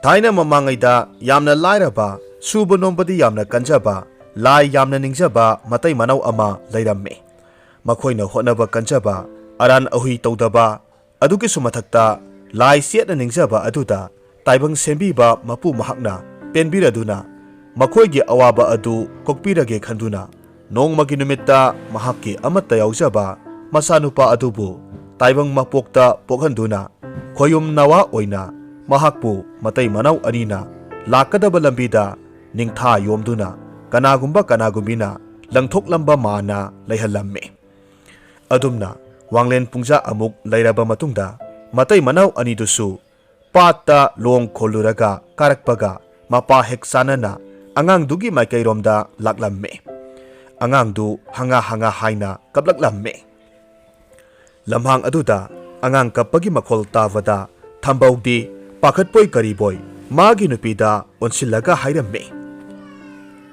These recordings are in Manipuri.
Thaina mamangayda yamna lairaba suba nombadi yamna kanjaba lai yamna ningjaba matai manau ama leiramme. Makhoina hotnaba kanjaba aran ahui tawdaba adugi sumathakta lai sietna ningjaba aduda taibang sembiba mapu mahakna penbiraduna makhoigi awaba adu kokpirage khanduna nongmagi numitta mahakki amatta yaujaba masanupa adubu taibang mapokta pokhanduna khoyum nawa oina mahakpu matai manau anina lakadaba lambida ningtha yomduna kanagumina langthoklamba mana leihallamme. Adumna wanglen pungja amuk leiraba matungda matai manau anidusu patta long kholuraga karakpaga mapa heksanana angangdugi maikairomda laklamme. Angangdu hanga haina kaplaklamme. Lamhang aduda angang kapagi makhol tavada thambawdi pakhatpoi kariboy magi nupida onsillaga hairamme.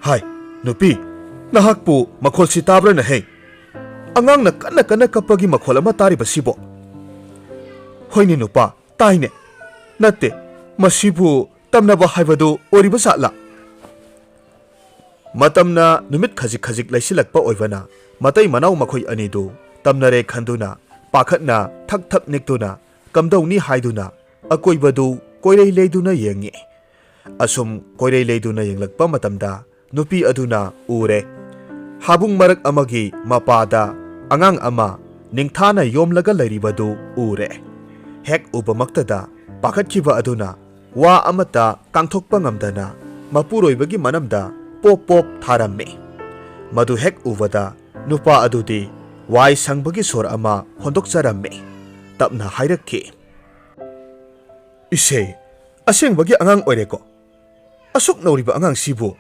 Hai nupi nahakpu makhol si tabra na he. Angang na kana kapagi makhol ama tariba sibo. Hoyni nupa taine natte masibu tamnaba haibadu oriba satla. Matamna numit khajik laisilakpa oibana matai manau makhoi anidu tamnare khanduna pakhatna thak niktuna kamdawni haiduna akoibadu koirei leiduna yengi. Asum koirei leiduna yenglakpa matamda nupi aduna ure habung marak amagi mapada angang ama ningthana yomlaga lairibadu ure. Hek ubamaktada pakhatkiba aduna wa amata kangthokpa ngamdana mapuroibagi manamda pop tharamme. Madu hek uvada nupa adudi wai sangbagi sor ama hondokcharamme. Tapna hairakki. Ise asengbagi angang oireko. Asuk nauriba angang sibu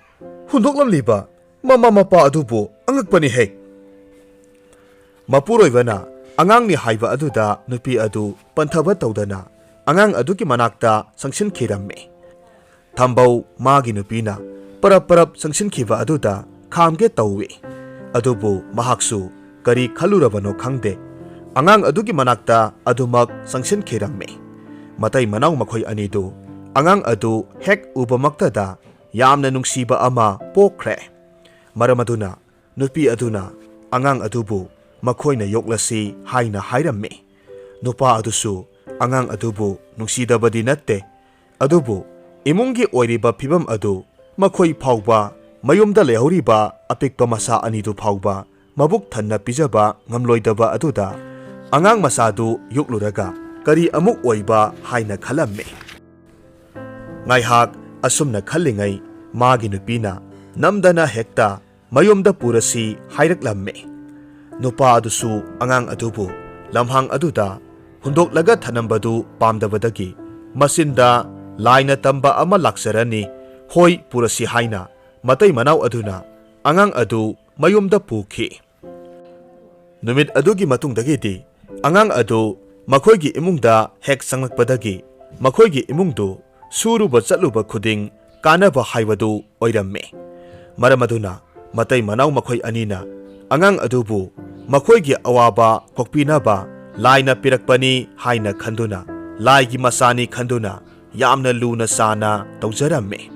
hundoklamliba mama mapa adubu angakpani he. Mapuroibana angang ni haiba aduda nupi adu panthaba tawdana angang aduki manakta sangsin khiramme. Thambau magi nupina parap sangsin khiba aduda khamge tawwi. Adubu mahaksu kari khalurabano khangde angang adugi manakta adumak sangsin khiramme. Matai manau makhoi anidu angang adu hek ubamaktada yamna nungsiba ama pokre. Maramaduna nupi aduna angang adubu makhoina yoklasi haina hairamme. Nupa adusu angang adubu nungsidabadi natte adubu imungi oiriba phibam adu makhoi phawba mayumda lehoriba apikpa masa anidu phawba mabuk thanna pijaba ngamloidaba aduda angang masadu yukluraga kari amuk oiba haina khalamme. Ngaihak asumna khallingai magi nupina namdana hekta mayumda purasi hairaklamme. Nupa adusu angang adubu lamhang aduda hundoklaga thanambadu pamdabadagi masinda laina tamba ama laksarani hoi purasi haina matai manau aduna angang adu mayumda pukhi. Numit adugi matungdagidi angang adu makhoigi imungda hek sanglakpadagi makhoigi imungdu suruba chatluba khuding kanaba haibadu oiramme. Maramaduna matai manau makhoi anina angang adubu makhoigi awaba kokpinaba laina pirakpani haina khanduna laigi masani khanduna yamna luna sana tawjaramme.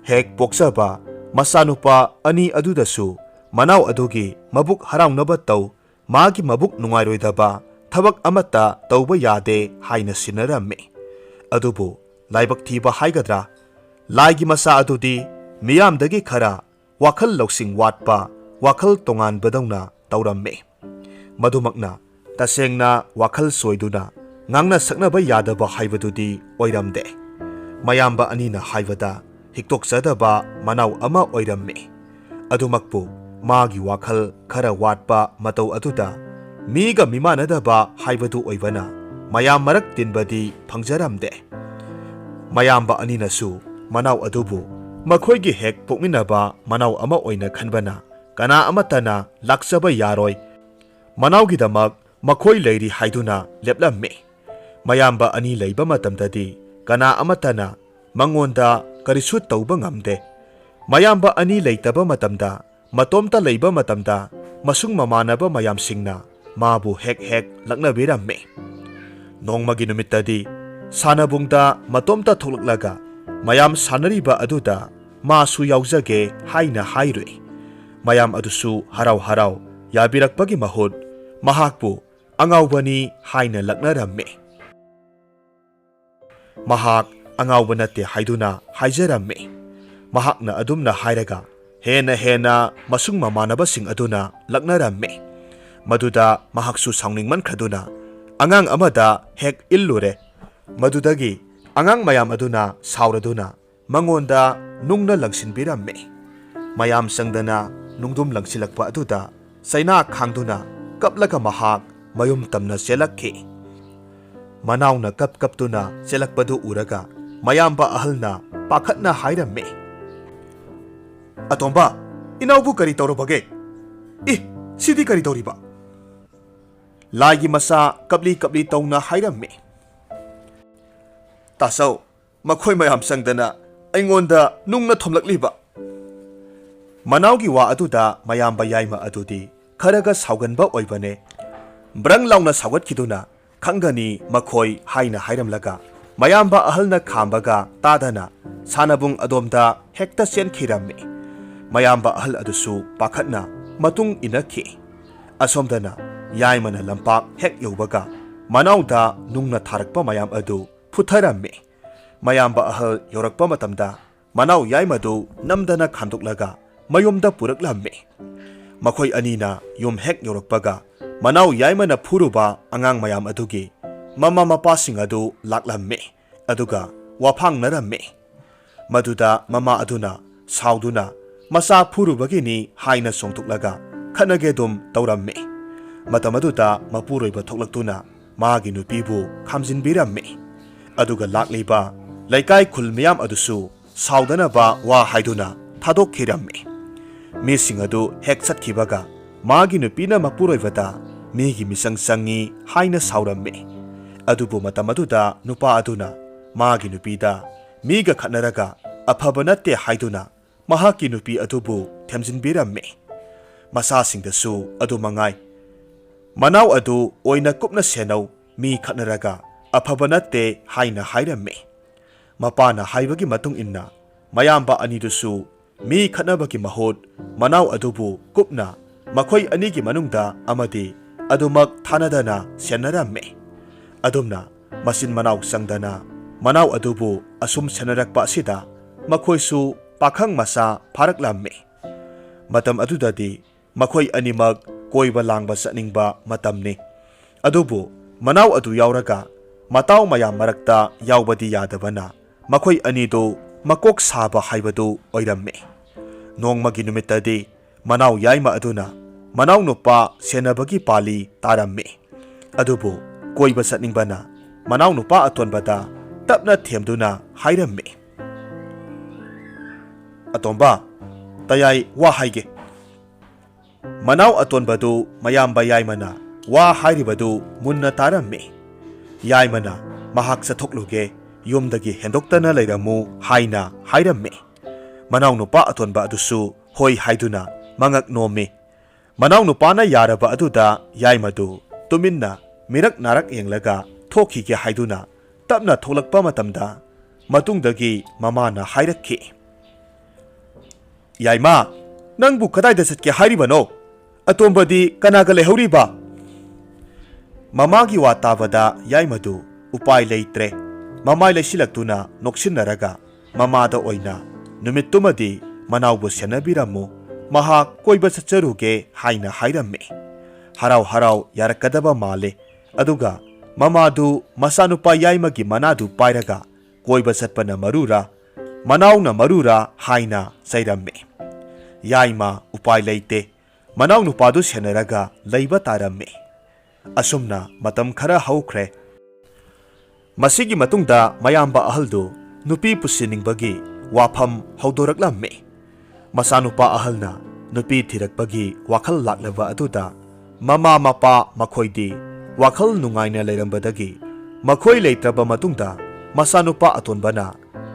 Hek poksaba masanupa ani adudasu manau adugi mabuk haraunaba taw magi mabuk nungairoidaba thabak amata tawba yade haina sinaramme. Adubu laibak thiba haigadra laigi masa adudi miyamdagi khara wakhal loksing watpa wakhal tongan badawna tawramme. Madumakna tasengna wakhal soiduna ngangna saknaba yadaba haibadudi oiramde. Mayamba anina haibada hiktoksadaba manau ama oiramme. Adumakpu magi wakhal khara watpa matau aduda miga mimanadaba haibadu oibana mayam marak tinbadi phangjaramde. Mayamba aninasu manau adubu makhoigi hek pokminaba manau ama oina khanbana kana amatana laksaba yaroi manaugidamak makhoi leiri haiduna leplamme. Mayamba ani leiba matamdadi kana amatana mangonda karisu tauba ngamde. Mayamba ani leitaba matamda matomta leiba matamda masung mamanaba mayamsingna mabu hek laknabiramme. Nongmagi numittadi ꯁꯥꯟꯅꯕꯨꯡꯗ ꯃꯇꯣꯝꯇ ꯊꯣꯛꯂꯛꯂꯒ ꯃꯌꯥꯝ ꯁꯥꯟꯅꯔꯤꯕ ꯑꯗꯨꯗ ꯃꯥꯁꯨ ꯌꯥꯎꯖꯒꯦ ꯍꯥꯏꯅ ꯍꯥꯏꯔꯨꯏ꯫ ꯃꯌꯥꯝ ꯑꯗꯨꯁꯨ ꯍꯔꯥꯎ ꯍꯔꯥꯎ ꯌꯥꯕꯤꯔꯛꯄꯒꯤ ꯃꯍꯨꯠ ꯃꯍꯥꯛꯄꯨ ꯑꯉꯥꯎꯕꯅꯤ ꯍꯥꯏꯅ ꯂꯛꯅꯔꯝꯃꯤ꯫ ꯃꯍꯥꯛ ꯑꯉꯥꯎꯕ ꯅꯠꯇꯦ ꯍꯥꯏꯗꯨꯅ ꯍꯥꯏꯖꯔꯝꯃꯤ꯫ ꯃꯍꯥꯛꯅ ꯑꯗꯨꯝꯅ ꯍꯥꯏꯔꯒ ꯍꯦꯟꯅ ꯃꯁꯨꯡ ꯃꯃꯥꯟꯅꯕꯁꯤꯡ ꯑꯗꯨꯅ ꯂꯛꯅꯔꯝꯃꯤ꯫ ꯃꯗꯨꯗ ꯃꯍꯥꯛꯁꯨ ꯁꯥꯎꯅꯤꯡꯃꯟꯈ꯭ꯔꯗꯨꯅ ꯑꯉꯥꯡ ꯑꯃꯗ ꯍꯦꯛ ꯏꯜꯂꯨꯔꯦ꯫ ꯃꯗꯨꯗꯒꯤ ꯑꯉꯥꯡ ꯃꯌꯥꯝ ꯑꯗꯨꯅ ꯁꯥꯎꯔꯗꯨꯅ ꯃꯉꯣꯟꯗ ꯅꯨꯡꯅ ꯂꯪꯁꯤꯟꯕꯤꯔꯝꯃꯤ꯫ ꯃꯌꯥꯝ ꯆꯪꯗꯅ ꯅꯨꯡꯗꯨꯝ ꯂꯪꯁꯤꯜꯂꯛꯄ ꯑꯗꯨꯗ ꯆꯩꯅꯥ ꯈꯥꯡꯗꯨꯅ ꯀꯞꯂꯒ ꯃꯍꯥꯛ ꯃꯌꯨꯝ ꯇꯝꯅ ꯆꯦꯜꯂꯛꯈꯤ꯫ ꯃꯅꯥꯎꯅ ꯀꯞꯇꯨꯅ ꯆꯦꯜꯂꯛꯄꯗꯨ ꯎꯔꯒ ꯃꯌꯥꯝꯕ ꯑꯍꯜꯅ ꯄꯥꯈꯠꯅ ꯍꯥꯏꯔꯝꯃꯤ꯫ "ꯑꯇꯣꯝꯕ, ꯏꯅꯥꯎꯕꯨ ꯀꯔꯤ ꯇꯧꯔꯕꯒꯦ? ꯁꯤꯗꯤ ꯀꯔꯤ ꯇꯧꯔꯤꯕ?" ꯂꯥꯏꯒꯤ ꯃꯆꯥ ꯀꯞꯂꯤ ꯇꯧꯅ ꯍꯥꯏꯔꯝꯃꯤ꯫ "ꯇꯥꯆꯧ, ꯃꯈꯣꯏ ꯃꯌꯥꯝ ꯆꯪꯗꯅ ꯑꯩꯉꯣꯟꯗ ꯅꯨꯡꯅ ꯊꯣꯝꯂꯛꯂꯤꯕ." ꯃꯅꯥꯎꯒꯤ ꯋꯥ ꯑꯗꯨꯗ ꯃꯌꯥꯝꯕ ꯌꯥꯏꯃ ꯑꯗꯨꯗꯤ ꯈꯔꯒ ꯁꯥꯎꯒꯟꯕ ꯑꯣꯏꯕꯅꯦ꯫ ꯕ꯭ꯔꯪ ꯂꯥꯎꯅ ꯁꯥꯎꯒꯠꯈꯤꯗꯨꯅ "ꯈꯪꯒꯅꯤ ꯃꯈꯣꯏ" ꯍꯥꯏꯅ ꯍꯥꯏꯔꯝꯂꯒ ꯃꯌꯥꯝꯕ ꯑꯍꯜꯅ ꯈꯥꯝꯕꯒ ꯇꯥꯗꯅ ꯁꯥꯟꯅꯕꯨꯡ ꯑꯗꯣꯝꯗ ꯍꯦꯛꯇ ꯆꯦꯟꯈꯤꯔꯝꯃꯤ꯫ ꯃꯌꯥꯝꯕ ꯑꯍꯜ ꯑꯗꯨꯁꯨ ꯄꯥꯈꯠꯅ ꯃꯇꯨꯡ ꯏꯟꯅꯈꯤ꯫ ꯑꯁꯣꯝꯗꯅ ꯌꯥꯏꯃꯅ ꯂꯝꯄꯥꯛ ꯍꯦꯛ ꯌꯧꯕꯒ ꯃꯅꯥꯎꯗ ꯅꯨꯡꯅ ꯊꯥꯔꯛꯄ ꯃꯌꯥꯝ ꯑꯗꯨ ꯐꯨꯊꯔꯝꯃꯤ꯫ ꯃꯌꯥꯝꯕ ꯑꯍꯜ ꯌꯧꯔꯛꯄ ꯃꯇꯝꯗ ꯃꯅꯥꯎ ꯌꯥꯏꯃꯗꯨ ꯅꯝꯗꯅ ꯈꯥꯝꯗꯣꯛꯂꯒ ꯃꯌꯨꯝꯗ ꯄꯨꯔꯛꯂꯝꯃꯤ꯫ ꯃꯈꯣꯏ ꯑꯅꯤꯅ ꯌꯨꯝ ꯍꯦꯛ ꯌꯧꯔꯛꯄꯒ ꯃꯅꯥꯎ ꯌꯥꯏꯃꯅ ꯐꯨꯔꯨꯕ ꯑꯉꯥꯡ ꯃꯌꯥꯝ ꯑꯗꯨꯒꯤ ꯃꯃꯥ ꯃꯄꯥꯁꯤꯡ ꯑꯗꯨ ꯂꯥꯛꯂꯝꯃꯤ ꯑꯗꯨꯒ ꯋꯥꯐꯥꯡꯅꯔꯝꯃꯤ꯫ ꯃꯗꯨꯗ ꯃꯃꯥ ꯑꯗꯨꯅ ꯁꯥꯎꯗꯨꯅ ꯃꯆꯥ ꯐꯨꯔꯨꯕꯒꯤꯅꯤ ꯍꯥꯏꯅ ꯆꯣꯡꯊꯣꯛꯂꯒ ꯈꯠꯅꯒꯦꯗꯨꯝ ꯇꯧꯔꯝꯃꯤ꯫ ꯃꯇꯝ ꯑꯗꯨꯗ ꯃꯄꯨꯔꯣꯏꯕ ꯊꯣꯛꯂꯛꯇꯨꯅ ꯃꯥꯒꯤ ꯅꯨꯄꯤꯕꯨ ꯈꯥꯝꯖꯤꯟꯕꯤꯔꯝꯃꯤ꯫ ꯑꯗꯨꯒ ꯂꯥꯛꯂꯤꯕ ꯂꯩꯀꯥꯏ ꯈꯨꯜ ꯃꯌꯥꯝ ꯑꯗꯨꯁꯨ ꯁꯥꯎꯗꯅꯕ ꯋꯥ ꯍꯥꯏꯗꯨꯅ ꯊꯥꯗꯣꯛꯈꯤꯔꯝꯃꯤ꯫ ꯃꯤꯁꯤꯡ ꯑꯗꯨ ꯍꯦꯛ ꯆꯠꯈꯤꯕꯒ ꯃꯥꯒꯤ ꯅꯨꯄꯤꯅ ꯃꯄꯨꯔꯣꯏꯕꯗ ꯃꯤꯒꯤ ꯃꯤꯆꯪ ꯆꯪꯉꯤ ꯍꯥꯏꯅ ꯁꯥꯎꯔꯝꯃꯤ꯫ ꯑꯗꯨꯕꯨ ꯃꯇꯝ ꯑꯗꯨꯗ ꯅꯨꯄꯥ ꯑꯗꯨꯅ ꯃꯥꯒꯤ ꯅꯨꯄꯤꯗ ꯃꯤꯒ ꯈꯠꯅꯔꯒ ꯑꯐꯕ ꯅꯠꯇꯦ ꯍꯥꯏꯗꯨꯅ ꯃꯍꯥꯛꯀꯤ ꯅꯨꯄꯤ ꯑꯗꯨꯕꯨ ꯊꯦꯝꯖꯤꯟꯕꯤꯔꯝꯃꯤ꯫ ꯃꯆꯥꯁꯤꯡꯗꯁꯨ ꯑꯗꯨ ꯃꯉꯥꯏ꯫ ꯃꯅꯥꯎ ꯑꯗꯨ ꯑꯣꯏꯅ ꯀꯨꯞꯅ ꯁꯦꯟꯅꯧ, ꯃꯤ ꯈꯠꯅꯔꯒ ꯑꯐꯕ ꯅꯠꯇꯦ ꯍꯥꯏꯅ ꯍꯥꯏꯔꯝꯃꯤ꯫ ꯃꯄꯥꯅ ꯍꯥꯏꯕꯒꯤ ꯃꯇꯨꯡ ꯏꯟꯅ ꯃꯌꯥꯝꯕ ꯑꯅꯤꯗꯨꯁꯨ ꯃꯤ ꯈꯠꯅꯕꯒꯤ ꯃꯍꯨꯠ ꯃꯅꯥꯎ ꯑꯗꯨꯕꯨ ꯀꯨꯞꯅ ꯃꯈꯣꯏ ꯑꯅꯤꯒꯤ ꯃꯅꯨꯡꯗ ꯑꯃꯗꯤ ꯑꯗꯨꯃꯛ ꯊꯥꯅꯗꯅ ꯁꯦꯟꯅꯔꯝꯃꯤ꯫ ꯑꯗꯨꯝꯅ ꯃꯆꯤꯟ ꯃꯅꯥꯎ ꯆꯪꯗꯅ ꯃꯅꯥꯎ ꯑꯗꯨꯕꯨ ꯑꯁꯨꯝ ꯁꯦꯟꯅꯔꯛꯄ ꯑꯁꯤꯗ ꯃꯈꯣꯏꯁꯨ ꯄꯥꯈꯪ ꯃꯆꯥ ꯐꯥꯔꯛꯂꯝꯃꯤ꯫ ꯃꯇꯝ ꯑꯗꯨꯗꯗꯤ ꯃꯈꯣꯏ ꯑꯅꯤꯃꯛ ꯀꯣꯏꯕ ꯂꯥꯡꯕ ꯆꯠꯅꯤꯡꯕ ꯃꯇꯝꯅꯤ꯫ ꯑꯗꯨꯕꯨ ꯃꯅꯥꯎ ꯑꯗꯨ ꯌꯥꯎꯔꯒ ꯃꯇꯥꯎ ꯃꯌꯥꯝ ꯃꯔꯛꯇ ꯌꯥꯎꯕꯗꯤ ꯌꯥꯗꯕꯅ ꯃꯈꯣꯏ ꯑꯅꯤꯗꯨ ꯃꯀꯣꯛ ꯁꯥꯕ ꯍꯥꯏꯕꯗꯨ ꯑꯣꯏꯔꯝꯃꯤ꯫ ꯅꯣꯡꯃꯒꯤ ꯅꯨꯃꯤꯠꯇꯗꯤ ꯃꯅꯥꯎ ꯌꯥꯏꯃ ꯑꯗꯨꯅ ꯃꯅꯥꯎ ꯅꯨꯄꯥ ꯁꯦꯟꯅꯕꯒꯤ ꯄꯥꯂꯤ ꯇꯥꯔꯝꯃꯤ꯫ ꯑꯗꯨꯕꯨ ꯀꯣꯏꯕ ꯆꯠꯅꯤꯡꯕꯅ ꯃꯅꯥꯎ ꯅꯨꯄꯥ ꯑꯇꯣꯟꯕꯗ ꯇꯞꯅ ꯊꯦꯝꯗꯨꯅ ꯍꯥꯏꯔꯝꯃꯤ꯫ "ꯑꯇꯣꯝꯕ, ꯇꯌꯥꯏ ꯋꯥ ꯍꯥꯏꯒꯦ." ꯃꯅꯥꯎ ꯑꯇꯣꯟꯕꯗꯨ ꯃꯌꯥꯝꯕ ꯌꯥꯏꯃꯅ ꯋꯥ ꯍꯥꯏꯔꯤꯕꯗꯨ ꯃꯨꯟꯅ ꯇꯥꯔꯝꯃꯤ꯫ ꯌꯥꯏꯃꯅ ꯃꯍꯥꯛ ꯆꯠꯊꯣꯛꯂꯨꯒꯦ, ꯌꯨꯝꯗꯒꯤ ꯍꯦꯟꯗꯣꯛꯇꯅ ꯂꯩꯔꯝꯃꯨ ꯍꯥꯏꯅ ꯍꯥꯏꯔꯝꯃꯤ꯫ ꯃꯅꯥꯎ ꯅꯨꯄꯥ ꯑꯇꯣꯟꯕ ꯑꯗꯨꯁꯨ ꯍꯣꯏ ꯍꯥꯏꯗꯨꯅ ꯃꯉꯛ ꯅꯣꯝꯃꯤ꯫ ꯃꯅꯥꯎ ꯅꯨꯄꯥꯅ ꯌꯥꯔꯕ ꯑꯗꯨꯗ ꯌꯥꯏꯃꯗꯨ ꯇꯨꯃꯤꯟꯅ ꯃꯤꯔꯛ ꯅꯥꯔꯛ ꯌꯦꯡꯂꯒ ꯊꯣꯛꯈꯤꯒꯦ ꯍꯥꯏꯗꯨꯅ ꯇꯞꯅ ꯊꯣꯛꯂꯛꯄ ꯃꯇꯝꯗ ꯃꯇꯨꯡꯗꯒꯤ ꯃꯃꯥꯅ ꯍꯥꯏꯔꯛꯈꯤ꯫ "ꯌꯥꯏꯃ, ꯅꯪꯕꯨ ꯀꯗꯥꯏꯗ ꯆꯠꯀꯦ ꯍꯥꯏꯔꯤꯕꯅꯣ? ꯑꯇꯣꯝꯕꯗꯤ ꯀꯅꯥꯒ ꯂꯩꯍꯧꯔꯤꯕ?" ꯃꯃꯥꯒꯤ ꯋꯥ ꯇꯥꯕꯗ ꯌꯥꯏꯃꯗꯨ ꯎꯄꯥꯏ ꯂꯩꯇ꯭ꯔꯦ ꯃꯃꯥꯏ ꯂꯩꯁꯤꯜꯂꯛꯇꯨꯅ ꯅꯣꯛꯁꯤꯟꯅꯔꯒ ꯃꯃꯥꯗ ꯑꯣꯏꯅ ꯅꯨꯃꯤꯠꯇꯨꯃꯗꯤ ꯃꯅꯥꯎꯕꯨ ꯁꯦꯟꯅꯕꯤꯔꯝꯃꯨ, ꯃꯍꯥꯛ ꯀꯣꯏꯕ ꯆꯠꯆꯔꯨꯒꯦ ꯍꯥꯏꯅ ꯍꯥꯏꯔꯝꯃꯤ꯫ ꯍꯔꯥꯎ ꯍꯔꯥꯎ ꯌꯥꯔꯛꯀꯗꯕ ꯃꯥꯜꯂꯦ꯫ ꯑꯗꯨꯒ ꯃꯃꯥꯗꯨ ꯃꯆꯥꯅꯨꯄꯥ ꯌꯥꯏꯃꯒꯤ ꯃꯅꯥꯗꯨ ꯄꯥꯏꯔꯒ ꯀꯣꯏꯕ ꯆꯠꯄꯅ ꯃꯔꯨꯔꯥ ꯃꯅꯥꯎꯅ ꯃꯔꯨꯔꯥ ꯍꯥꯏꯅ ꯆꯩꯔꯝꯃꯤ꯫ ꯌꯥꯏꯃ ꯎꯄꯥꯏ ꯂꯩꯇꯦ ꯃꯅꯥꯎ ꯅꯨꯄꯥꯗꯨ ꯁꯦꯟꯅꯔꯒ ꯂꯩꯕ ꯇꯥꯔꯝꯃꯤ꯫ ꯑꯁꯨꯝꯅ ꯃꯇꯝ ꯈꯔ ꯍꯧꯈ꯭ꯔꯦ꯫ ꯃꯁꯤꯒꯤ ꯃꯇꯨꯡꯗ ꯃꯌꯥꯝꯕ ꯑꯍꯜꯗꯨ ꯅꯨꯄꯤ ꯄꯨꯁꯤꯟꯅꯤꯡꯕꯒꯤ ꯋꯥꯐꯝ ꯍꯧꯗꯣꯔꯛꯂꯝꯃꯤ꯫ ꯃꯆꯥꯅꯨꯄꯥ ꯑꯍꯜꯅ ꯅꯨꯄꯤ ꯊꯤꯔꯛꯄꯒꯤ ꯋꯥꯈꯜ ꯂꯥꯛꯂꯕ ꯑꯗꯨꯗ ꯃꯃꯥ ꯃꯄꯥ ꯃꯈꯣꯏꯗꯤ ꯋꯥꯈꯜ ꯅꯨꯡꯉꯥꯏꯅ ꯂꯩꯔꯝꯕꯗꯒꯤ ꯃꯈꯣꯏ ꯂꯩꯇ꯭ꯔꯕ ꯃꯇꯨꯡꯗ ꯃꯆꯥꯅꯨꯄꯥ ꯑꯇꯣꯟꯕꯅ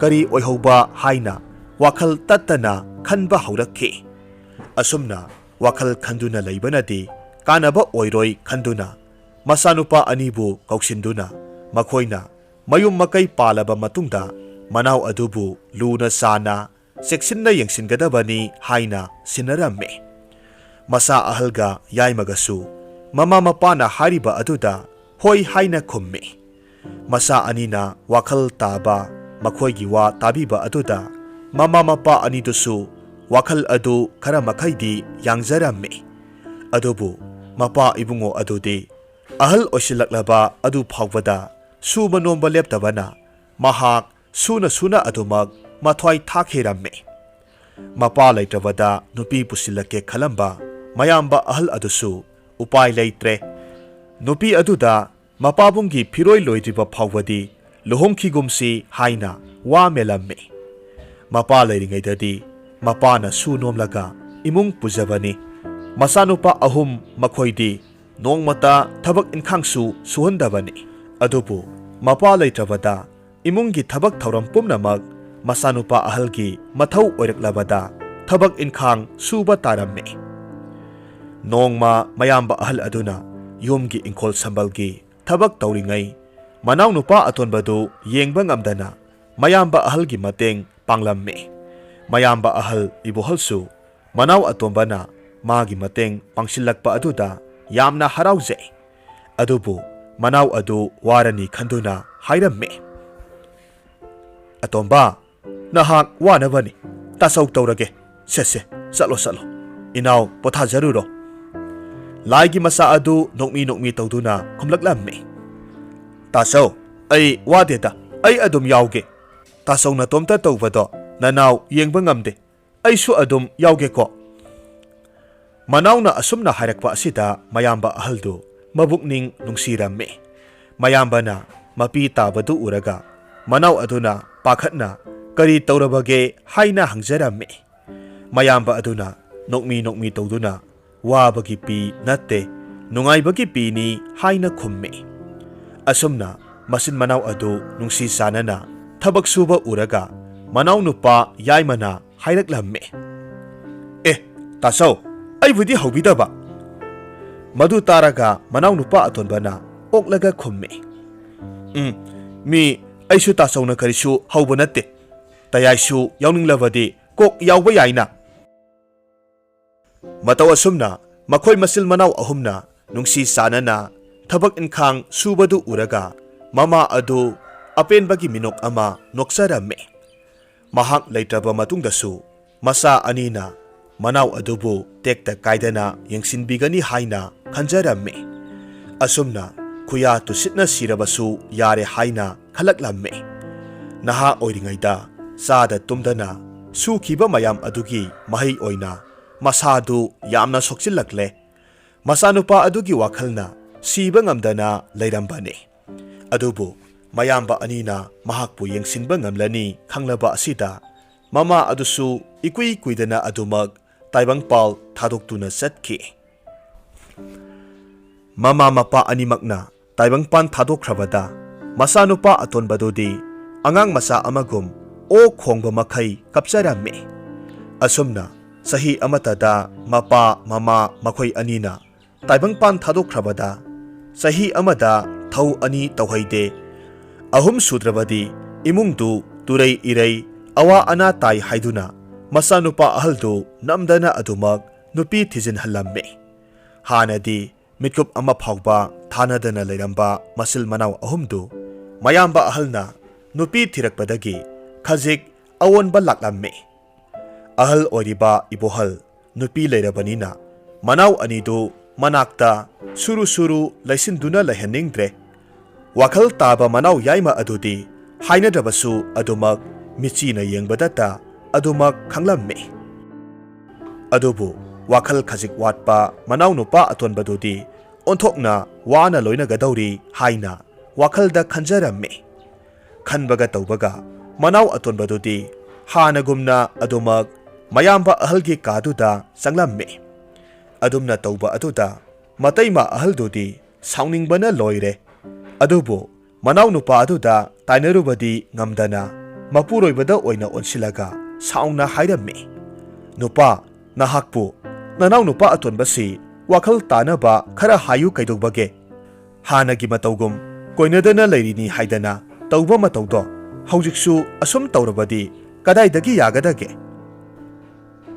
ꯀꯔꯤ ꯑꯣꯏꯍꯧꯕ ꯍꯥꯏꯅ ꯋꯥꯈꯜ ꯇꯠꯇꯅ ꯈꯟꯕ ꯍꯧꯔꯛꯈꯤ꯫ ꯑꯁꯨꯝꯅ ꯋꯥꯈꯜ ꯈꯟꯗꯨꯅ ꯂꯩꯕꯅꯗꯤ ꯀꯥꯟꯅꯕ ꯑꯣꯏꯔꯣꯏ ꯈꯟꯗꯨꯅ ꯃꯆꯥꯅꯨꯄꯥ ꯑꯅꯤꯕꯨ ꯀꯧꯁꯤꯟꯗꯨꯅ ꯃꯈꯣꯏꯅ mayum makai palaba matungda manau adubu luna sana seksinna yengsingadabani haina sinaramme masa ahalga yaimagasu mama mapana hariba aduda hoi haina khummi masa anina wakhal taba makhoigi wa tabiba aduda mama mapa anidusu wakhal adu khara makhaidi yangjaramme adubu mapa ibungo adudi ahal oisilaklaba adu phawbada suba nomba leptabana mahak suna adumak mathwai thakhiramme mapa laitrabada nupi pusilake khalamba mayamba ahal adusu upai leitre nupi aduda mapabungi phiroi loidriba phawbadi luhongkhigumsi haina wa melamme mapa leiringaidadi mapana su nomlaga imung pujabani masanupa ahum makhoidi nongmata thabak inkhangsu suhandabani adubu mapa leitrabada imungi thabak thauram pumnamak masanupa ahalgi mathau oiraklabada thabak inkhang suba taramme nongma mayamba ahal aduna yumgi ingkhol sambalgi thabak tauringai manau nupa atonbadu yengba ngamdana mayamba ahalgi mateng panglamme mayamba ahal ibuhalsu manau atombana magi mateng pangsilakpa aduda yamna harauje adubu manau adu warani khanduna hairamme atomba nahak wanabani tasau taurage sese salo inaw pothajaruro laigi masa adu nokmi tawduna khumlaklamme tasau ai wadeta ai adum yauge tasau na tomta tawbado nanaw yengba ngamde ai su adum yauge ko manawna asumna hairakpa asida mayamba ahaldu mabukning nungsiramme mayambana mapi tabadu uraga manaw aduna pakhatna kari taurabage haina hangjaramme mayamba aduna nokmi tawduna wabagi pi natte nungaibagi pi ni haina khumme asumna masin manaw adu nungsi sanana thabak suba uraga manaw nupa yaimana hairaklamme tasau ai budi hobidaba madu taraga manaw nupa atonbana oklaga khumme mi aisu tasawna karisu hauba natte tayaisu yauninglabadi kok yauba yaina mataw asumna makhoi masil manaw ahumna nungsi sanana thabak inkhang subadu uraga mama adu apenbagi minok ama noksaramme mahak leitraba matungdasu masa anina manaw adubu tekta kaidana yengsinbigani haina khanjaramme asumna khuya tusitna sirabasu yare haina khalaklamme naha oiringaida sada tumdana sukhiba mayam adugi mahai oina masadu yamna sokchilakle masanupa adugi wakhalna siba ngamdana leirambane adubu mayamba anina mahakpu yengsinba ngamlani khanglaba asida mama adusu ikui kuidana adumak taibangpal thadokhtuna satki mama mapa animakna taibangpan thadokhrabada masanupa atonbadodi angang masa amagum o khongba makhai kapcharamme asumna sahi amatada mapa mama makhoi anina taibangpan thadokhrabada sahi amada thau ani tawhaide ahum sudrabadi imungdu turai irei awa ana tai haiduna masanupa ahaldu namdana adumak nupi thijin halamme hanadi mikup ama phawba thanadana leiramba masil manaw ahumdu mayamba ahalna nupi thirakpadagi khajik awonba laklamme ahal oriba ibohal nupi leirabanina manaw anidu manakta suru laisinduna lehaningdre wakhal taba manaw yaima adudi hainadrabasu adumak michina yengbadata adumak khanglamme adubu wakhal khajik watpa manaw nupa atonbadudi onthokna wana loina gadauri haina wakhalda khanjaramme khanbaga tawbaga manaw atonbadudi hanagumna adumak mayamba ahalgi kaduda sanglamme adumna tawba aduda mataima ahaldudi sauningbana loire adubu manaw nupa aduda tainarubadi ngamdana mapuroibada oina onsilaga sauna hairamme nupa nahakpu nanaw nupa atonbasi wakhal tanaba khara hayu kaidobage hanagi matawgum koinadana leirini haidana ꯇꯧꯕ ꯃꯇꯧꯗꯣ ꯍꯧꯖꯤꯛꯁꯨ ꯑꯁꯨꯝ ꯇꯧꯔꯕꯗꯤ ꯀꯗꯥꯏꯗꯒꯤ ꯌꯥꯒꯗꯒꯦ?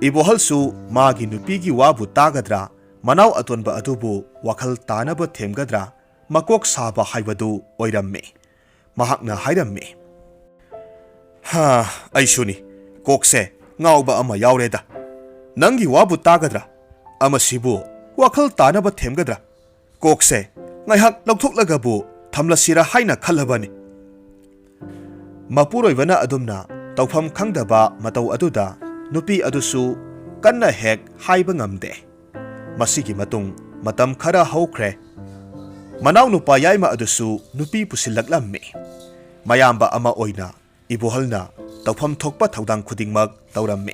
ꯏꯕꯣꯍꯜꯁꯨ ꯃꯥꯒꯤ ꯅꯨꯄꯤꯒꯤ ꯋꯥꯕꯨ ꯇꯥꯒꯗ꯭ꯔꯥ, ꯃꯅꯥꯎ ꯑꯇꯣꯟꯕ ꯑꯗꯨꯕꯨ ꯋꯥꯈꯜ ꯇꯥꯅꯕ ꯊꯦꯝꯒꯗ꯭ꯔꯥ ꯃꯀꯣꯛ ꯁꯥꯕ ꯍꯥꯏꯕꯗꯨ ꯑꯣꯏꯔꯝꯃꯤ꯫ ꯃꯍꯥꯛꯅ ꯍꯥꯏꯔꯝꯃꯤ, ꯑꯩꯁꯨꯅꯤ, ꯀꯣꯛꯁꯦ ꯉꯥꯎꯕ ꯑꯃ ꯌꯥꯎꯔꯦꯗ꯫ ꯅꯪꯒꯤ ꯋꯥꯕꯨ ꯇꯥꯒꯗ꯭ꯔꯥ, ꯑꯃꯁꯤꯕꯨ ꯋꯥꯈꯜ ꯇꯥꯅꯕ ꯊꯦꯝꯒꯗ꯭ꯔꯥ? ꯀꯣꯛꯁꯦ ꯉꯥꯏꯍꯥꯛ ꯂꯧꯊꯣꯛꯂꯒꯕꯨ ꯊꯝꯂꯁꯤꯔꯥ ꯍꯥꯏꯅ ꯈꯜꯂꯕꯅꯤ꯫ ꯃꯄꯨꯔꯣꯏꯕꯅ ꯑꯗꯨꯝꯅ ꯇꯧꯐꯝ ꯈꯪꯗꯕ ꯃꯇꯧ ꯑꯗꯨꯗ ꯅꯨꯄꯤ ꯑꯗꯨꯁꯨ ꯀꯟꯅ ꯍꯦꯛ ꯍꯥꯏꯕ ꯉꯝꯗꯦ꯫ ꯃꯁꯤꯒꯤ ꯃꯇꯨꯡ ꯃꯇꯝ ꯈꯔ ꯍꯧꯈ꯭ꯔꯦ꯫ ꯃꯅꯥꯎꯅꯨꯄꯥ ꯌꯥꯏꯃ ꯑꯗꯨꯁꯨ ꯅꯨꯄꯤ ꯄꯨꯁꯤꯜꯂꯛꯂꯝꯃꯤ꯫ ꯃꯌꯥꯝꯕ ꯑꯃ ꯑꯣꯏꯅ ꯏꯕꯣꯍꯜꯅ ꯇꯧꯐꯝ ꯊꯣꯛꯄ ꯊꯧꯗꯥꯡ ꯈꯨꯗꯤꯡꯃꯛ ꯇꯧꯔꯝꯃꯤ꯫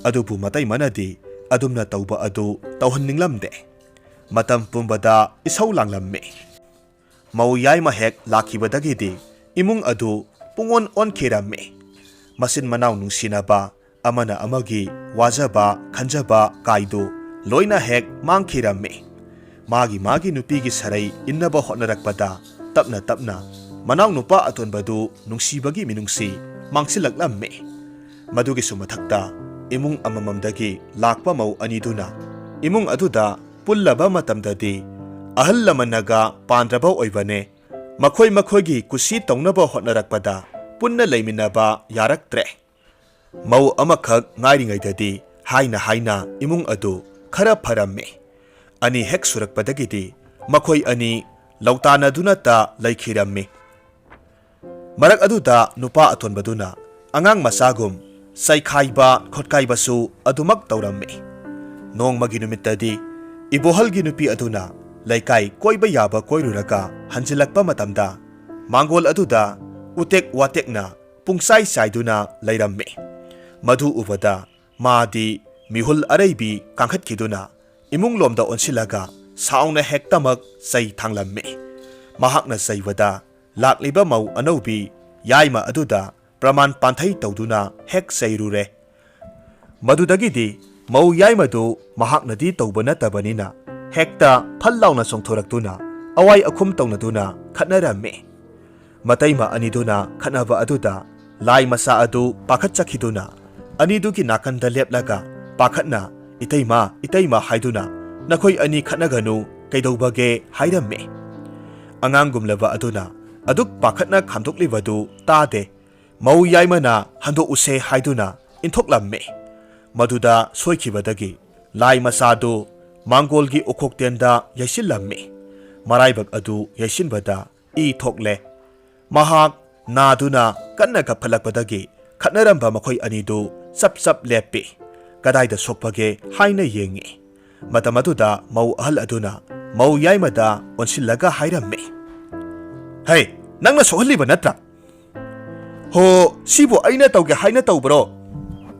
ꯑꯗꯨꯕꯨ ꯃꯇꯩꯃꯅꯗꯤ ꯑꯗꯨꯝꯅ ꯇꯧꯕ ꯑꯗꯨ ꯇꯧꯍꯟꯅꯤꯡꯂꯝꯗꯦ꯫ ꯃꯇꯝ ꯄꯨꯝꯕꯗ ꯏꯁꯧ ꯂꯥꯡꯂꯝꯃꯤ꯫ ꯃꯧ ꯌꯥꯏꯃ ꯍꯦꯛ ꯂꯥꯛꯈꯤꯕꯗꯒꯤꯗꯤ ꯏꯃꯨꯡ ꯑꯗꯨ ꯄꯨꯡꯑꯣꯟ ꯑꯣꯟꯈꯤꯔꯝꯃꯤ꯫ ꯃꯆꯤꯟ ꯃꯅꯥꯎ ꯅꯨꯡꯁꯤꯅꯕ, ꯑꯃꯅ ꯑꯃꯒꯤ ꯋꯥꯖꯕ ꯈꯟꯖꯕ ꯀꯥꯏꯗꯨ ꯂꯣꯏꯅ ꯍꯦꯛ ꯃꯥꯡꯈꯤꯔꯝꯃꯤ꯫ ꯃꯥꯒꯤ ꯅꯨꯄꯤꯒꯤ ꯁꯔꯩ ꯏꯟꯅꯕ ꯍꯣꯠꯅꯔꯛꯄꯗ ꯇꯞꯅ ꯇꯞꯅ ꯃꯅꯥꯎꯅꯨꯄꯥ ꯑꯇꯣꯟꯕꯗꯨ ꯅꯨꯡꯁꯤꯕꯒꯤ ꯃꯤꯅꯨꯡꯁꯤ ꯃꯥꯡꯁꯤꯜꯂꯛꯂꯝꯃꯤ꯫ ꯃꯗꯨꯒꯤꯁꯨ ꯃꯊꯛꯇ ꯏꯃꯨꯡ ꯑꯃꯃꯝꯗꯒꯤ ꯂꯥꯛꯄ ꯃꯧ ꯑꯅꯤꯗꯨꯅ ꯏꯃꯨꯡ ꯑꯗꯨꯗ ꯄꯨꯜꯂꯕ ꯃꯇꯝꯗꯗꯤ ꯑꯍꯜ ꯂꯃꯟꯅꯒ ꯄꯥꯟꯗ꯭ꯔꯕ ꯑꯣꯏꯕꯅꯦ ꯃꯈꯣꯏꯒꯤ ꯀꯨꯁꯤ ꯇꯧꯅꯕ ꯍꯣꯠꯅꯔꯛꯄꯗ ꯄꯨꯟꯅ ꯂꯩꯃꯤꯟꯅꯕ ꯌꯥꯔꯛꯇ꯭ꯔꯦ꯫ ꯃꯧ ꯑꯃꯈꯛ ꯉꯥꯏꯔꯤꯉꯩꯗꯗꯤ ꯍꯥꯏꯅ ꯏꯃꯨꯡ ꯑꯗꯨ ꯈꯔ ꯐꯔꯝꯃꯤ꯫ ꯑꯅꯤ ꯍꯦꯛ ꯁꯨꯔꯛꯄꯗꯒꯤꯗꯤ ꯃꯈꯣꯏ ꯑꯅꯤ ꯂꯧꯇꯥꯅꯗꯨꯅꯇ ꯂꯩꯈꯤꯔꯝꯃꯤ꯫ ꯃꯔꯛ ꯑꯗꯨꯗ ꯅꯨꯄꯥ ꯑꯇꯣꯟꯕꯗꯨꯅ ꯑꯉꯥꯡ ꯃꯆꯥꯒꯨꯝ ꯆꯩꯈꯥꯏꯕ ꯈꯣꯠꯀꯥꯏꯕꯁꯨ ꯑꯗꯨꯃꯛ ꯇꯧꯔꯝꯃꯤ꯫ ꯅꯣꯡꯃꯒꯤ ꯅꯨꯃꯤꯠꯇꯗꯤ ꯏꯕꯣꯍꯜꯒꯤ ꯅꯨꯄꯤ ꯑꯗꯨꯅ ꯂꯩꯀꯥꯏ ꯀꯣꯏꯕ ꯌꯥꯕ ꯀꯣꯏꯔꯨꯔꯒ ꯍꯟꯖꯤꯜꯂꯛꯄ ꯃꯇꯝꯗ ꯃꯥꯡꯒꯣꯜ ꯑꯗꯨꯗ ꯎꯇꯦꯛ ꯋꯥꯇꯦꯛꯅ ꯄꯨꯡꯆꯥꯏ ꯆꯥꯏꯗꯨꯅ ꯂꯩꯔꯝꯃꯤ꯫ ꯃꯗꯨ ꯎꯕꯗ ꯃꯥꯗꯤ ꯃꯤꯍꯨꯜ ꯑꯔꯩꯕꯤ ꯀꯥꯡꯈꯠꯈꯤꯗꯨꯅ ꯏꯃꯨꯡꯂꯣꯝꯗ ꯑꯣꯟꯁꯤꯜꯂꯒ ꯁꯥꯎꯅ ꯍꯦꯛꯇꯃꯛ ꯆꯩ ꯊꯥꯡꯂꯝꯃꯤ꯫ ꯃꯍꯥꯛꯅ ꯆꯩꯕꯗ ꯂꯥꯛꯂꯤꯕ ꯃꯧ ꯑꯅꯧꯕꯤ ꯌꯥꯏꯃ ꯑꯗꯨꯗ ꯄ꯭ꯔꯃꯥꯟ ꯄꯥꯟꯊꯩ ꯇꯧꯗꯨꯅ ꯍꯦꯛ ꯆꯩꯔꯨꯔꯦ꯫ ꯃꯗꯨꯗꯒꯤꯗꯤ ꯃꯧ ꯌꯥꯏꯃꯗꯨ ꯃꯍꯥꯛꯅꯗꯤ ꯇꯧꯕ ꯅꯠꯇꯕꯅꯤꯅ ꯍꯦꯛꯇ ꯐꯜ ꯂꯥꯎꯅ ꯆꯣꯡꯊꯣꯔꯛꯇꯨꯅ ꯑꯋꯥꯏ ꯑꯈꯨꯝ ꯇꯧꯅꯗꯨꯅ ꯈꯠꯅꯔꯝꯃꯤ꯫ ꯃꯇꯩꯃ ꯑꯅꯤꯗꯨꯅ ꯈꯠꯅꯕ ꯑꯗꯨꯗ ꯂꯥꯏ ꯃꯆꯥ ꯑꯗꯨ ꯄꯥꯈꯠꯆꯈꯤꯗꯨꯅ ꯑꯅꯤꯗꯨꯒꯤ ꯅꯥꯀꯟꯗ ꯂꯦꯞꯂꯒ ꯄꯥꯈꯠꯅ ꯏꯇꯩꯃ ꯍꯥꯏꯗꯨꯅ ꯅꯈꯣꯏ ꯑꯅꯤ ꯈꯠꯅꯒꯅꯨ, ꯀꯩꯗꯧꯕꯒꯦ ꯍꯥꯏꯔꯝꯃꯤ꯫ ꯑꯉꯥꯡꯒꯨꯝꯂꯕ ꯑꯗꯨꯅ ꯑꯗꯨꯛ ꯄꯥꯈꯠꯅ ꯈꯥꯝꯗꯣꯛꯂꯤꯕꯗꯨ ꯇꯥꯗꯦ꯫ ꯃꯧ ꯌꯥꯏꯃꯅ ꯍꯟꯗꯣꯛꯎꯁꯦ ꯍꯥꯏꯗꯨꯅ ꯏꯟꯊꯣꯛꯂꯝꯃꯤ꯫ ꯃꯗꯨꯗ ꯁꯣꯏꯈꯤꯕꯗꯒꯤ ꯂꯥꯏ ꯃꯆꯥꯗꯨ ꯃꯥꯡꯒꯣꯜꯒꯤ ꯎꯈꯣꯛꯇꯦꯟꯗ ꯌꯩꯁꯤꯜꯂꯝꯃꯤ꯫ ꯃꯔꯥꯏꯕꯛ ꯑꯗꯨ ꯌꯩꯁꯤꯟꯕꯗ ꯏ ꯊꯣꯛꯂꯦ꯫ ꯃꯍꯥꯛ ꯅꯥꯗꯨꯅ ꯀꯟꯅ ꯀꯞꯈꯠꯂꯛꯄꯗꯒꯤ ꯈꯠꯅꯔꯝꯕ ꯃꯈꯣꯏ ꯑꯅꯤꯗꯨ ꯆꯞ ꯂꯦꯞꯄꯤ꯫ ꯀꯗꯥꯏꯗ ꯁꯣꯛꯄꯒꯦ ꯍꯥꯏꯅ ꯌꯦꯡꯉꯤ꯫ ꯃꯇꯝ ꯑꯗꯨꯗ ꯃꯧ ꯑꯍꯜ ꯑꯗꯨꯅ ꯃꯧ ꯌꯥꯏꯃꯗ ꯑꯣꯟꯁꯤꯜꯂꯒ ꯍꯥꯏꯔꯝꯃꯤ, "ꯍꯩ, ꯅꯪꯅ ꯁꯣꯛꯍꯜꯂꯤꯕ ꯅꯠꯇ꯭ꯔꯥ? ꯍꯣ, ꯁꯤꯕꯨ ꯑꯩꯅ ꯇꯧꯒꯦ ꯍꯥꯏꯅ ꯇꯧꯕ꯭ꯔꯣ?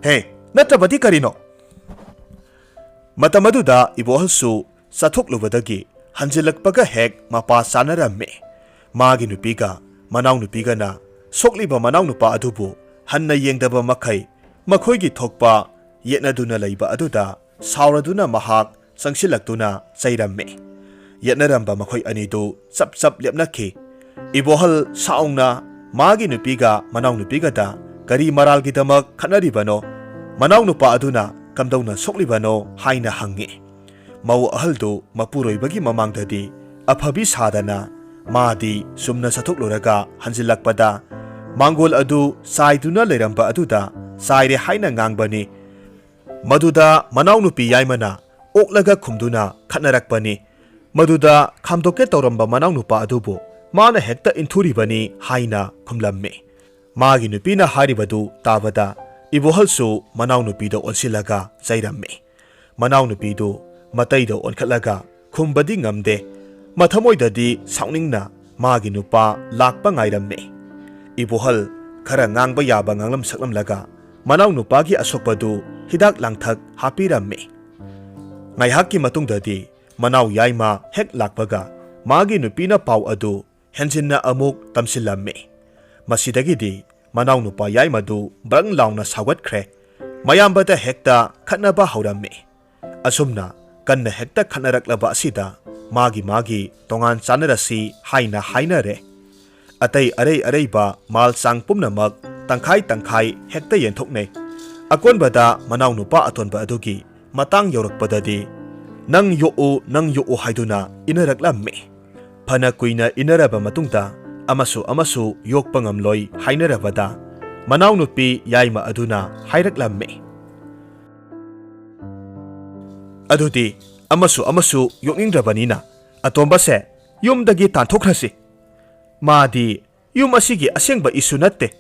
ꯍꯦ, ꯅꯠꯇ꯭ꯔꯕꯗꯤ ꯀꯔꯤꯅꯣ?" ꯃꯇꯝ ꯑꯗꯨꯗ ꯏꯕꯣꯍꯜꯁꯨ ꯆꯠꯊꯣꯛꯂꯨꯕꯗꯒꯤ ꯍꯟꯖꯤꯜꯂꯛꯄꯒ ꯍꯦꯛ ꯃꯄꯥ ꯆꯥꯅꯔꯝꯃꯤ꯫ ꯃꯥꯒꯤ ꯅꯨꯄꯤꯒ ꯃꯅꯥꯎꯅꯨꯄꯤꯒꯅ ꯁꯣꯛꯂꯤꯕ ꯃꯅꯥꯎꯅꯨꯄꯥ ꯑꯗꯨꯕꯨ ꯍꯟꯅ ꯌꯦꯡꯗꯕ ꯃꯈꯩ ꯃꯈꯣꯏꯒꯤ ꯊꯣꯛꯄ ꯌꯦꯠꯅꯗꯨꯅ ꯂꯩꯕ ꯑꯗꯨꯗ ꯁꯥꯎꯔꯗꯨꯅ ꯃꯍꯥꯛ ꯆꯪꯁꯤꯜꯂꯛꯇꯨꯅ ꯆꯩꯔꯝꯃꯤ꯫ ꯌꯦꯠꯅꯔꯝꯕ ꯃꯈꯣꯏ ꯑꯅꯤꯗꯨ ꯆꯞ ꯂꯦꯞꯅꯈꯤ꯫ ꯏꯕꯣꯍꯜ ꯁꯥꯎꯅ ꯃꯥꯒꯤ ꯅꯨꯄꯤꯒ ꯃꯅꯥꯎꯅꯨꯄꯤꯒꯗ ꯀꯔꯤ ꯃꯔꯥꯜꯒꯤꯗꯃꯛ ꯈꯠꯅꯔꯤꯕꯅꯣ, ꯃꯅꯥꯎꯅꯨꯄꯥ ꯑꯗꯨꯅ ꯀꯝꯗꯧꯅ ꯁꯣꯛꯂꯤꯕꯅꯣ ꯍꯥꯏꯅ ꯍꯪꯉꯤ꯫ ꯃꯧ ꯑꯍꯜꯗꯨ ꯃꯄꯨꯔꯣꯏꯕꯒꯤ ꯃꯃꯥꯡꯗꯗꯤ ꯑꯐꯕꯤ ꯁꯥꯗꯅ ꯃꯥꯗꯤ ꯆꯨꯝꯅ ꯆꯠꯊꯣꯛꯂꯨꯔꯒ ꯍꯟꯖꯤꯜꯂꯛꯄꯗ ꯃꯥꯡꯒꯣꯜ ꯑꯗꯨ ꯆꯥꯏꯗꯨꯅ ꯂꯩꯔꯝꯕ ꯑꯗꯨꯗ ꯆꯥꯏꯔꯦ ꯍꯥꯏꯅ ꯉꯥꯡꯕꯅꯤ꯫ ꯃꯗꯨꯗ ꯃꯅꯥꯎꯅꯨꯄꯤ ꯌꯥꯏꯃꯅ ꯑꯣꯛꯂꯒ ꯈꯨꯝꯗꯨꯅ ꯈꯠꯅꯔꯛꯄꯅꯤ꯫ ꯃꯗꯨꯗ ꯈꯥꯝꯗꯣꯛꯀꯦ ꯇꯧꯔꯝꯕ ꯃꯅꯥꯎꯅꯨꯄꯥ ꯑꯗꯨꯕꯨ ꯃꯥꯅ ꯍꯦꯛꯇ ꯏꯟꯊꯨꯔꯤꯕꯅꯤ ꯍꯥꯏꯅ ꯈꯨꯝꯂꯝꯃꯤ꯫ ꯃꯥꯒꯤ ꯅꯨꯄꯤꯅ ꯍꯥꯏꯔꯤꯕꯗꯨ ꯇꯥꯕꯗ ꯏꯕꯣꯍꯜꯁꯨ ꯃꯅꯥꯎꯅꯨꯄꯤꯗ ꯑꯣꯟꯁꯤꯜꯂꯒ ꯆꯩꯔꯝꯃꯤ꯫ ꯃꯅꯥꯎꯅꯨꯄꯤꯗꯨ ꯃꯇꯩꯗ ꯑꯣꯟꯈꯠꯂꯒ ꯈꯨꯝꯕꯗꯤ ꯉꯝꯗꯦ꯫ ꯃꯊꯃꯣꯏꯗꯗꯤ ꯁꯥꯎꯅꯤꯡꯅ ꯃꯥꯒꯤ ꯅꯨꯄꯥ ꯂꯥꯛꯄ ꯉꯥꯏꯔꯝꯃꯤ꯫ ꯏꯕꯣꯍꯜ ꯈꯔ ꯉꯥꯡꯕ ꯌꯥꯕ ꯉꯥꯡꯂꯝ ꯁꯛꯂꯝꯂꯒ ꯃꯅꯥꯎꯅꯨꯄꯥꯒꯤ ꯑꯁꯣꯛꯄꯗꯨ ꯍꯤꯗꯥꯛ ꯂꯥꯡꯊꯛ ꯍꯥꯞꯄꯤꯔꯝꯃꯤ꯫ ꯉꯥꯏꯍꯥꯛꯀꯤ ꯃꯇꯨꯡꯗꯗꯤ ꯃꯅꯥꯎ ꯌꯥꯏꯃ ꯍꯦꯛ ꯂꯥꯛꯄꯒ ꯃꯥꯒꯤ ꯅꯨꯄꯤꯅ ꯄꯥꯎ ꯑꯗꯨ ꯍꯦꯟꯖꯤꯟꯅ ꯑꯃꯨꯛ ꯇꯝꯁꯤꯜꯂꯝꯃꯤ꯫ ꯃꯁꯤꯗꯒꯤꯗꯤ ꯃꯅꯥꯎꯅꯨꯄꯥ ꯌꯥꯏꯃꯗꯨ ꯕ꯭ꯔꯪ ꯂꯥꯎꯅ ꯁꯥꯎꯒꯠꯈ꯭ꯔꯦ꯫ ꯃꯌꯥꯝꯕꯗ ꯍꯦꯛꯇ ꯈꯠꯅꯕ ꯍꯧꯔꯝꯃꯤ꯫ ꯑꯁꯨꯝꯅ ꯀꯟꯅ ꯍꯦꯛꯇ ꯈꯠꯅꯔꯛꯂꯕ ꯑꯁꯤꯗ ꯃꯥꯒꯤ ꯇꯣꯉꯥꯟ ꯆꯥꯅꯔꯁꯤ ꯍꯥꯏꯅ ꯍꯥꯏꯅꯔꯦ꯫ Atay aray-arayba malsang pumnamak tangkhay-tangkhay hekta yenthoknay. Akonbada manaw nupa atonba adugi matang yaurakpadadi nang yo'o haiduna inaraklammi. Phana kuina inaraba matungda amasu yokpa ngamloi hainarabada manaw nupi yaima aduna hairaklammi. Adudi amasu yokningrabanina atombase yumdagi tanthokhrasi. Madi yum asigi asengba isu natte.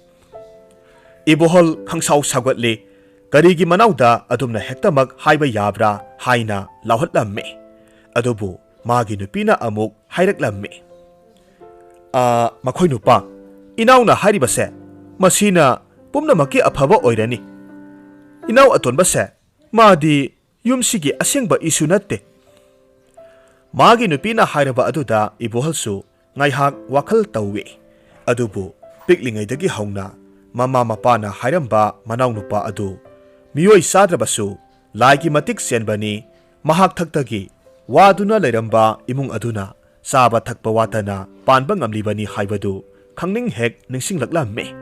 Ibohol khangsaw sagwatli karigi manawda adumna hektamak haiba yabra haina lauhatlamme. Adubu magi nupina amuk hairaklamme. Makhoi nupa inawna hairibase masina pumnamaki aphaba oirani. Inaw atonbase madi yumsigi asengba isu natte. Magi nupina hairaba aduda iboholsu ngaihak wakhal tauwe. Adubu piklingaidagi hauna mama mapana hairamba manaw nupa adu miyoi sadrabasu laigi matik senbani mahak thaktagi waduna leiramba imung aduna saba thakpa watana panba ngamlibani haibadu khangning hek ningsinglaklamme.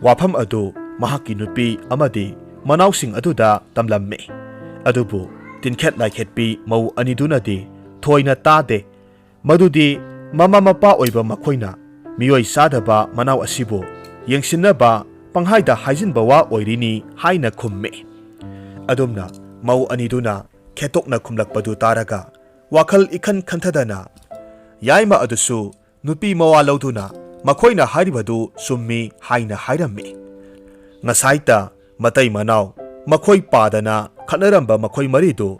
Wafam adu mahaki nupi amadi manawsing aduda tamlamme. Adubu tinkhet laikhetpi mau anidunadi thoina tade. Madudi mama mapa oiba makhoina miyoi sadaba manaw asibu yengsinnaba panghaida haijinba wa oirini haina khumme. Adumna mau aniduna khetokna khumlakpadu taraga wakhal ikhan khanthadana yaima adusu nupi mawa lauduna makhoina haribadu summi haina hairammi. Ngasaita matai manaw makhoi padana khanaramba makhoi maridu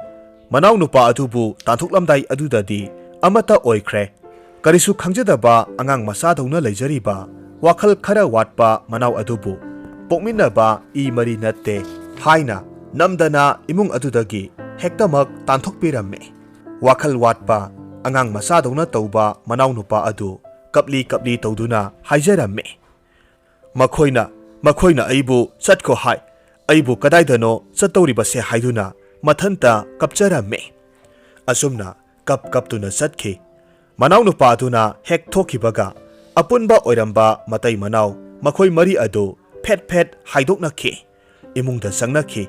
manaw nupa adubu tanthoklamdai adudadi amata oikhre. Karisu khangjadaba angang masadawna leijariba wakhal khara watpa manaw adubu pokminaba I mari natte haina namdana imung adudagi hektamak tanthokpiramme. Wakhal watpa angang masadawna tauba manaw nupa adu kapli tawduna haijaramme. Makhoina aibu chatko hai aibu kadaidano chattawribase haiduna mathanta kapcharamme. Asumna kaptuna chatkhi. Manaw nupa aduna hek thokibaga apunba oiramba matai manaw makhoi mari adu phet haidoknakhi imungda sangnakhi.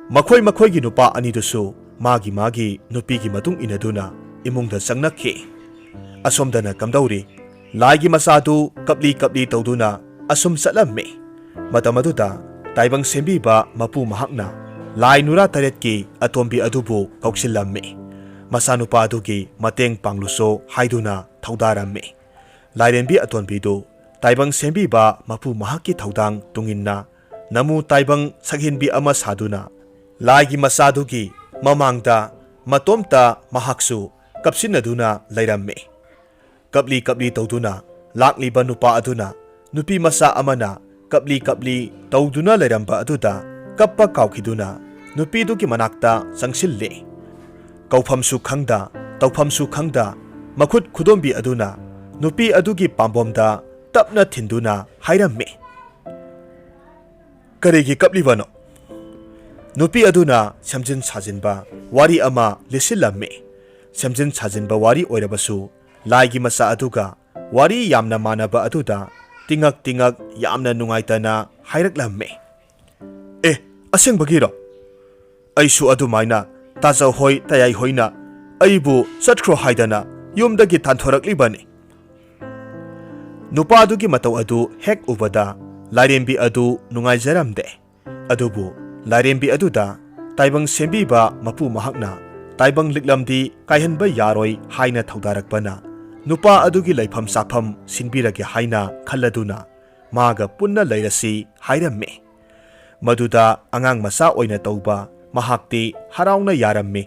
Makhoi nupa anidusu magi nupigi matung inaduna imungda sangnakhi. Asomdana kamdauri laigi masadu kapli tawduna asum satlamme. Matamaduda taibang sembiba mapu mahakna lai nura taretki atombi adubu kauksillamme. Masanupa adugi mateng pangluso haiduna thaudaramme. Lairenbi atonbidu taibang sembiba mapu mahaki thaudang tunginna namu taibang saghinbi ama saduna laigi masadugi mamangda matomta mahaksu kapsinaduna leiramme. Kapli tawduna lakliba nupa aduna nupi masa amana kapli tawduna leiramba aduda kappa kaukiduna nupidugi manakta sangsilli. Kaufamsu khangda tawfamsu khangda makhut khudombi aduna nupi adugi pambomda tapna thinduna hairamme. Karigi kaplibano nupi aduna samjin sajinba wari ama lisillamme. Samjin sajinba wari oirabasu laigi masa aduga wari yamna manaba aduda tingak yamna nungaitana hairaklamme. Asengbagiro aisu adumaina Tazaw hoi tayay hoina aibu satkro haidana yumdagi tanthораклibani. Nupa adugi mataw adu hek ubada lairembi adu nungaijaramde. Adubu lairembi aduda taibang sembiba mapu mahakna taibang liklamdi kaihanba yaroi haina thaudarakpana nupa adugi laifam sapham sinbirage haina khalladuna maga punna leirasi hairamme. Maduda angang masa oina tauba mahakti harauna yaramme.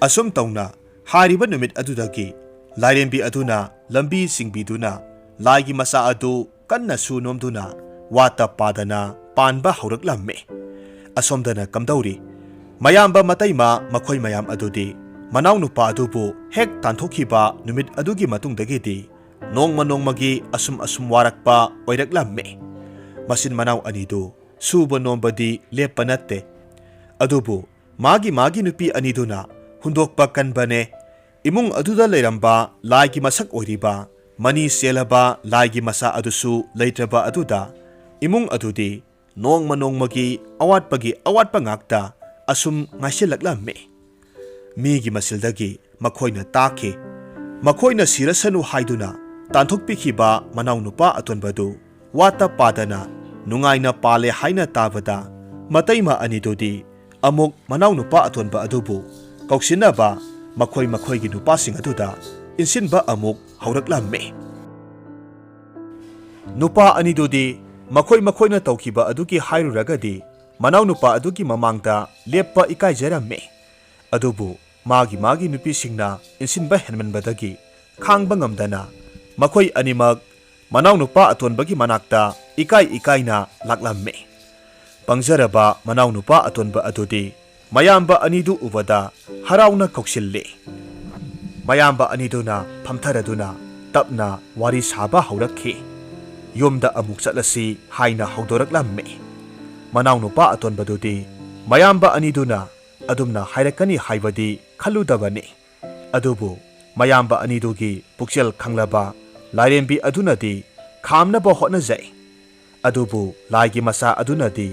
Asum tauna hariba numit adudagi lairembi aduna lambi singbiduna laigi masa adu kanna sunomduna wata padana panba hauраklamme. Asomdana kamdauri mayamba mataima makhoi mayam adudi manaw nupa adubu hek tanthokhiba numit adugi matungdagidi nongmagi asum warakpa oiraklamme. Masin manaw anidu suba nombadi lepanatte. Adubu magi nupi aniduna hundokpa kanbane imung aduda leiramba laigi masak oiriba mani selaba laigi masa adusu leitraba aduda imung adudi nongma nongmagi awatpa ngakta asum ngaisilaklamme migi masildagi makhoina taki makhoina sirasanu haiduna tanthokpikhiba manaw nupa atonbadu wata padana nungaina pale haina tabada mataima anidudi amuk manaw nupa atonba adubu kauksinaba makhoigi nupasing aduda insinba amuk hauraklamme nupa anidudi makhoina tawkiba adugi hairuragadi manaw nupa adugi mamangda leppa ikaijaramme adubu magi nupisingna insinba henmanbadagi khangba ngamdana makhoi animak manaw nupa atonbagi manakta ikaina laklamme pangjaraba manaw nupa atonba adudi mayamba anidu ubada harauna kauksilli mayamba aniduna phamtharaduna tapna wari saba haurakhi yomda amuk chatlasi haina haudoraklamme manaw nupa atonbadudi mayamba aniduna adumna hairakani haibadi khaludabani adubu mayamba anidugi puksel khanglaba lairembi adunadi khamnaba hotnajai adubu laigi masa adunadi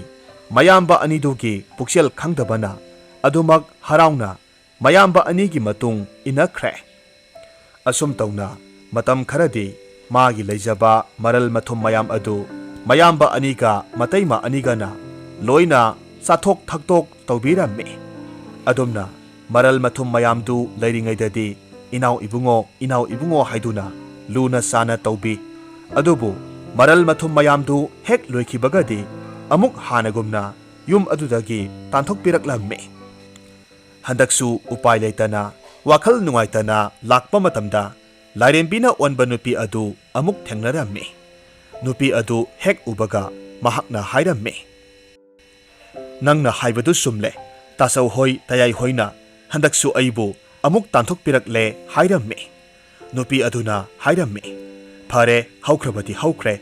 mayamba anidugi puksel khangdabana adumak harauna mayamba anigi matung inakhre asum tawna matam kharadi magi leijaba maral mathum mayam adu mayamba aniga mataima anigana loina sathok thaktok tawbiramme adumna maral mathum mayamdu leiringaidadi inaw ibungo haiduna luna sana tawbi adubu maral mathum mayamdu hek loikhibagadi amuk hanagumna yum adudagi tanthokpiraklamme handaksu upai leitana wakhal nungaitana lakpa matamda lairembina onba nupi adu amuk thengnaramme nupi adu hek ubaga mahakna hairamme nangna haibadu sumle tasau hoi tayai hoina handaksu aibu amuk tanthokpirakle hairamme nupi aduna hairamme phare haukrabati haukre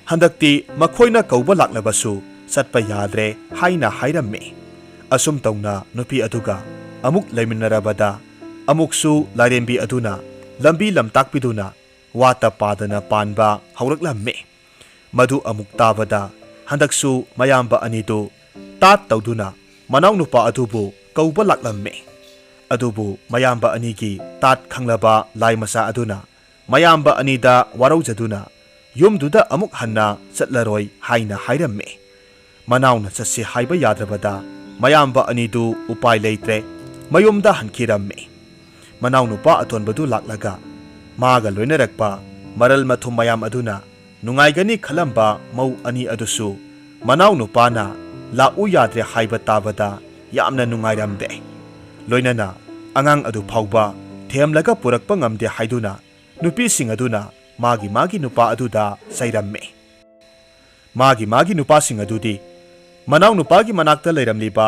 handakti makhoina kauba laklabasu satpa yadre haina hairamme asum tawna nupi aduga amuk leiminarabada amuksu lairembi aduna lambi lamtakpiduna wata padana panba hauraklamme madu amuk tabada handaksu mayamba anidu tat tawduna manaw nupa adubu kauba laklamme adubu mayamba anigi tat khanglaba lai masa aduna mayamba anida waraujaduna yumduda amuk hanna chatlaroi haina hairamme manawna chatse haiba yadrabada mayamba anidu upai leitre mayumda hankiramme manaw nupa atonbadu laklaga maga loinarakpa maral mathum mayam aduna nungaigani khalamba mau ani adusu manaw nupana lau yadre haiba tabada yamna nungairamde loinana angang adu phauba themlaga purakpa ngamde haiduna nupi sing aduna magi nupa aduda sairamme magi nupa sing adudi manaw nupagi manakta leiramliba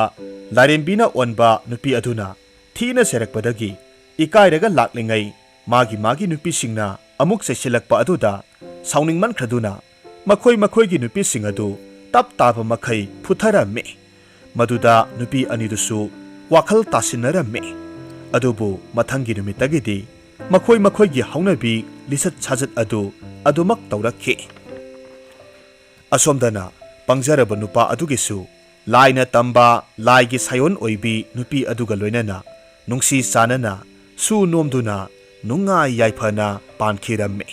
lairembina onba nupi aduna thina serakpadagi ikairaga laklingai magi nupi singna amuk seisilakpa aduda sauningman khraduna makhoi nupi sing adu tap taba makhai phutharamme maduda nupi anidusu wakhal tasinaramme adubu mathangi numitagidi makhoi haunabi lisat sajat adu adumak tawrakhi asomdana pangjaraba nupa adugisu laina tamba laigi sayon oibi nupi aduga loinana nungsi sanana su nomduna nungai yaifana pankiramme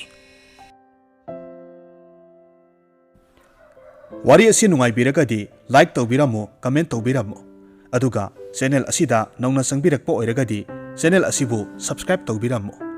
wari asi nungai biragadi like tawbiramo comment tawbiramo aduga channel asida nauna sangbirakpa oiragadi channel asibu subscribe tawbiramo